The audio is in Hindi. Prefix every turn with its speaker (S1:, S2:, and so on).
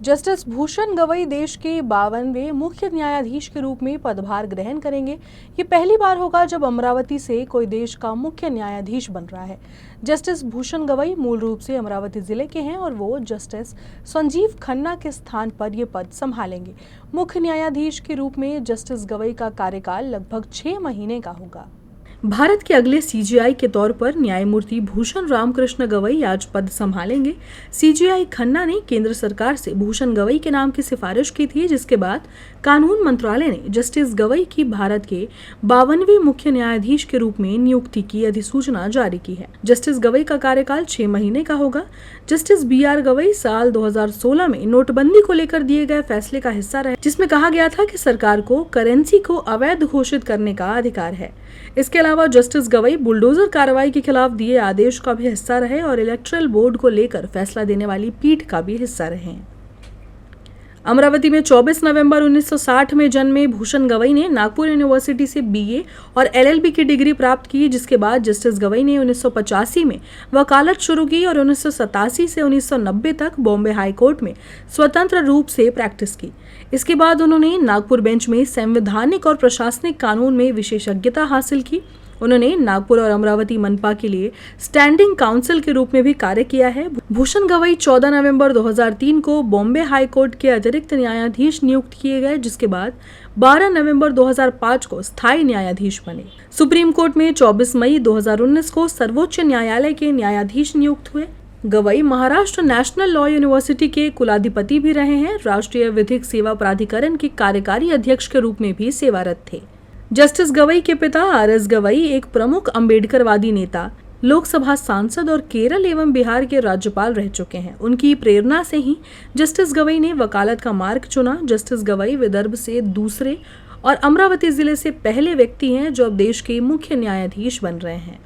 S1: जस्टिस भूषण गवई देश के 52वें मुख्य न्यायाधीश के रूप में पदभार ग्रहण करेंगे। ये पहली बार होगा जब अमरावती से कोई देश का मुख्य न्यायाधीश बन रहा है। जस्टिस भूषण गवई मूल रूप से अमरावती जिले के हैं और वो जस्टिस संजीव खन्ना के स्थान पर ये पद संभालेंगे। मुख्य न्यायाधीश के रूप में जस्टिस गवई का कार्यकाल लगभग 6 महीने का होगा। भारत के अगले सीजेआई के तौर पर न्यायमूर्ति भूषण रामकृष्ण गवई आज पद संभालेंगे। सीजेआई खन्ना ने केंद्र सरकार से भूषण गवई के नाम की सिफारिश की थी, जिसके बाद कानून मंत्रालय ने जस्टिस गवई की भारत के 52वें मुख्य न्यायाधीश के रूप में नियुक्ति की अधिसूचना जारी की है। जस्टिस गवई का कार्यकाल 6 महीने का होगा। जस्टिस BR गवई साल 2016 में नोटबंदी को लेकर दिए गए फैसले का हिस्सा रहे, जिसमें कहा गया था कि सरकार को करेंसी को अवैध घोषित करने का अधिकार है। इसके अलावा जस्टिस गवई बुलडोजर कार्रवाई के खिलाफ दिए आदेश का भी हिस्सा रहे और इलेक्टोरल बोर्ड को लेकर फैसला देने वाली पीठ का भी हिस्सा रहे। अमरावती में 24 नवंबर 1960 में जन्मे भूषण गवई ने नागपुर यूनिवर्सिटी से BA और LLB की डिग्री प्राप्त की, जिसके बाद जस्टिस गवई ने 1985 में वकालत शुरू की और 1987 से 1990 तक बॉम्बे हाई कोर्ट में स्वतंत्र रूप से प्रैक्टिस की। इसके बाद उन्होंने नागपुर बेंच में संवैधानिक और प्रशासनिक कानून में विशेषज्ञता हासिल की। उन्होंने नागपुर और अमरावती मनपा के लिए स्टैंडिंग काउंसिल के रूप में भी कार्य किया है। भूषण गवई 14 नवंबर 2003 को बॉम्बे हाई कोर्ट के अतिरिक्त न्यायाधीश नियुक्त किए गए, जिसके बाद 12 नवंबर 2005 को स्थायी न्यायाधीश बने। सुप्रीम कोर्ट में 24 मई 2019 को सर्वोच्च न्यायालय के न्यायाधीश नियुक्त हुए। Gavai Maharashtra national law university के कुलाधिपति भी रहे हैं। राष्ट्रीय विधिक सेवा प्राधिकरण के कार्यकारी अध्यक्ष के रूप में भी सेवारत थे। जस्टिस गवई के पिता RS गवई एक प्रमुख अम्बेडकरवादी नेता, लोकसभा सांसद और केरल एवं बिहार के राज्यपाल रह चुके हैं। उनकी प्रेरणा से ही जस्टिस गवई ने वकालत का मार्ग चुना। जस्टिस गवई विदर्भ से दूसरे और अमरावती जिले से पहले व्यक्ति हैं जो अब देश के मुख्य न्यायाधीश बन रहे हैं।